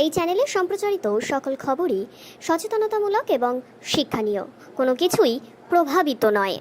এই চ্যানেলে সম্প্রচারিত সকল খবরই সচেতনতামূলক এবং শিক্ষণীয়, কোনো কিছুই প্রভাবিত নয়।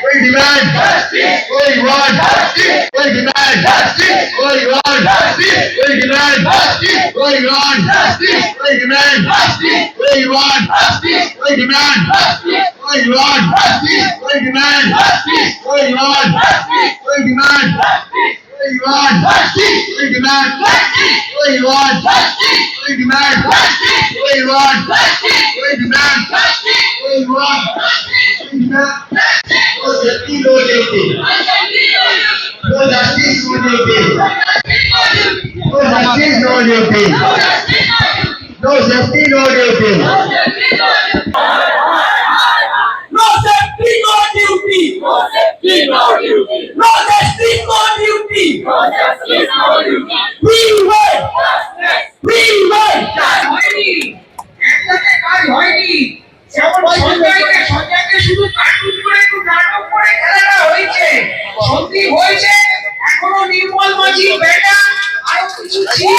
We demand justice. We want justice. We demand justice. We want justice. We demand justice. We want justice. We demand justice. We want justice. We demand justice. We want justice. We demand justice. We want justice. We demand justice. We want justice. We demand justice. We want justice. We demand justice. We want justice. We demand justice. We want justice. We demand justice. No justice, no duty. No justice, no duty. No justice, no duty. No justice, no duty. No safety, no duty. No safety, no duty. No justice, no duty. No justice, no duty. We want justice. We want justice. একটাতে কাজ হয়নি। যেমন সঞ্জয়কে শুধু cartoon করে একটু নাটক করে খেলাটা হয়েছে, সন্দীপ হয়েছে, এখনো নির্মল মাঝি বেটা আরো কিছু ছিল।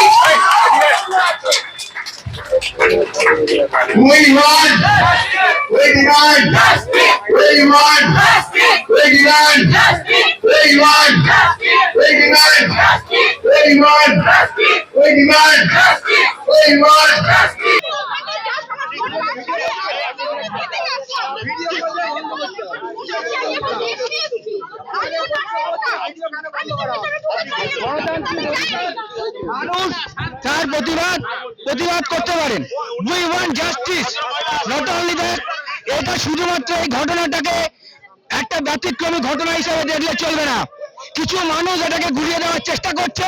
We want justice. We demand justice. We want justice. We demand justice. We want justice. We demand justice. We want justice. We demand justice. We want justice. মানুষ তার প্রতিবাদ করতে পারেন। We want justice, not only that. এটা শুধুমাত্র এই ঘটনাটাকে একটা ব্যতিক্রমী ঘটনা হিসেবে দেখলে চলবে না। কিছু মানুষ এটাকে ঘুরিয়ে দেওয়ার চেষ্টা করছে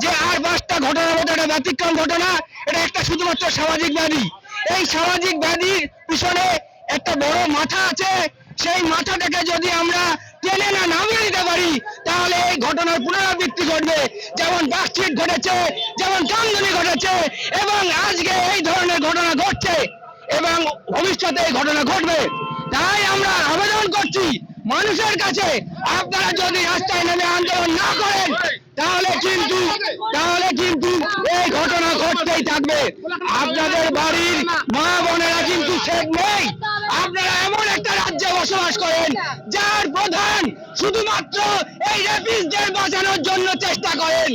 যে আর 5টা ঘটনার মধ্যে একটা ব্যতিক্রম ঘটনা, এটা একটা শুধুমাত্র সামাজিক ব্যাধি। এই সামাজিক ব্যাধির পিছনে একটা বড় মাথা আছে। সেই মাথাটাকে যদি আমরা টেনে না নামিয়ে দিতে পারি তাহলে এই ঘটনার পুনরাবৃত্তি ঘটবে। যেমন বাস্টিক ঘটেছে, যেমন কামদুনি ঘটেছে, এবং আজকে এই ধরনের ঘটনা ঘটছে এবং ভবিষ্যতে এই ঘটনা ঘটবে। তাই আমরা আবেদন করছি মানুষের কাছে, আপনারা যদি রাস্তায় নেমে আন্দোলন না করেন তাহলে কিন্তু এই ঘটনা ঘটতেই থাকবে। আপনাদের বাড়ির মা বোনেরা কিন্তু সেফ নেই। আপনারা এমন একটা রাজ্যে বসবাস করেন যার প্রধান শুধুমাত্র এই রেপিস্টদের বাঁচানোর জন্য চেষ্টা করেন।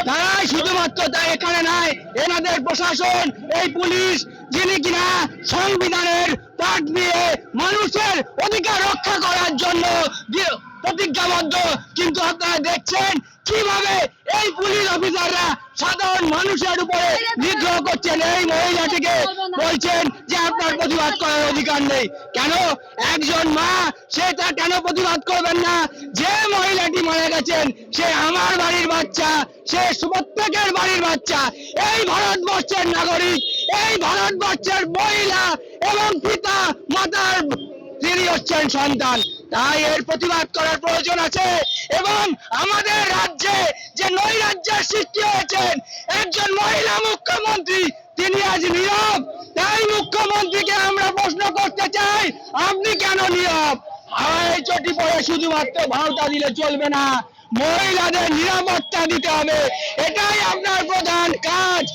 তাই শুধুমাত্র তাই এখানে নয়, এনাদের প্রশাসন, এই পুলিশ যিনি কিনা সংবিধানের পাঠ দিয়ে মানুষের অধিকার রক্ষা করার জন্য প্রতিজ্ঞাবদ্ধ, কিন্তু আপনারা দেখছেন কিভাবে এই পুলিশ অফিসাররা সাধারণ মানুষের উপরে বিদ্রোহ করছেন। এই মহিলাটিকে বলছেন যে আপনার প্রতিবাদ করার অধিকার নেই। কেন? একজন মা, সে তা কেন প্রতিবাদ করবেন না? যে মহিলাটি মারা গেছেন সে আমার বাড়ির বাচ্চা, সে প্রত্যেকের বাড়ির বাচ্চা, এই ভারতবর্ষের নাগরিক, এই ভারতবর্ষের মহিলা এবং পিতা মাতার তিনি হচ্ছেন সন্তান। তাই এর প্রতিবাদ করার প্রয়োজন আছে। এবং আমাদের রাজ্যে যে নৈরাজ্যের সৃষ্টি হয়েছেন, একজন মহিলা মুখ্যমন্ত্রী তিনি আজ নীরব। তাই মুখ্যমন্ত্রীকে আমরা প্রশ্ন করতে চাই, আপনি কেন নীরব? হাওয়ায় চটি পড়ে শুধুমাত্র ভাওতা দিলে চলবে না, মহিলাদের নিরাপত্তা দিতে হবে। এটাই আপনার প্রধান কাজ।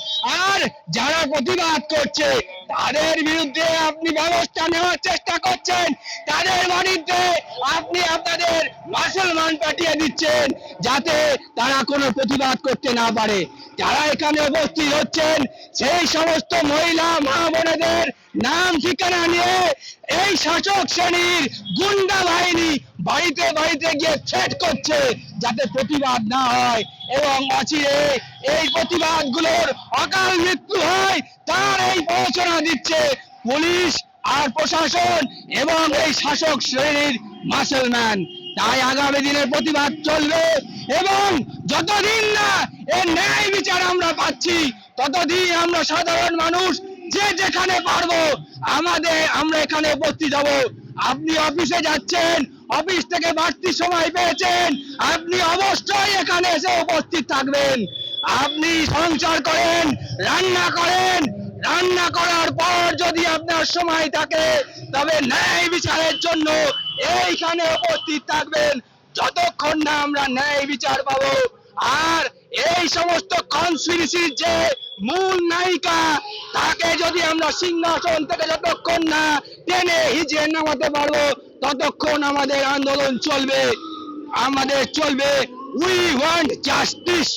আর যারা প্রতিবাদ করছে তাদের বিরুদ্ধে আপনি ব্যবস্থা নেওয়ার চেষ্টা করছেন। তাদের বাড়িতে আপনি আপনাদের মুসলমান পাঠিয়ে দিচ্ছেন যাতে তারা কোনো প্রতিবাদ করতে না পারে। যারা এখানে উপস্থিত হচ্ছেন সেই সমস্ত মহিলা মা বোনেদের নাম ঠিকানা নিয়ে এই শাসক শ্রেণীর গুন্ডা বাহিনী বাড়িতে বাড়িতে গিয়ে থ্রেট করছে যাতে প্রতিবাদ না হয় এবং অচিরে এই প্রতিবাদগুলোর অকাল মৃত্যু হয়, তার এই প্ররোচনা দিচ্ছে পুলিশ আর প্রশাসন এবং এই শাসক শ্রেণীর মুসলমান। তাই আগামী দিনের প্রতিবাদ চলবে এবং যতদিন না এর ন্যায় বিচার আমরা পাচ্ছি ততদিন আমরা সাধারণ মানুষ যে যেখানে পারবো আমরা এখানে উপস্থিত হব। আপনি অফিসে যাচ্ছেন, অফিস থেকে বাড়তি সময় পেয়েছেন, আপনি অবশ্যই এখানে এসে উপস্থিত থাকবেন। আপনি সংসার করেন, রান্না করেন, করার পর যদি আপনার সময় থাকে তবে ন্যায় বিচারের জন্য এইখানে উপস্থিত থাকবেন যতক্ষণ না আমরা ন্যায় বিচার পাবো। আর এই সমস্ত কনস্পিরেসির যে মূল নায়িকা তাকে যদি আমরা সিংহাসন থেকে যতক্ষণ না টেনে হিজে নামাতে পারবো ততক্ষণ আমাদের আন্দোলন চলবে, আমাদের চলবে। We want justice.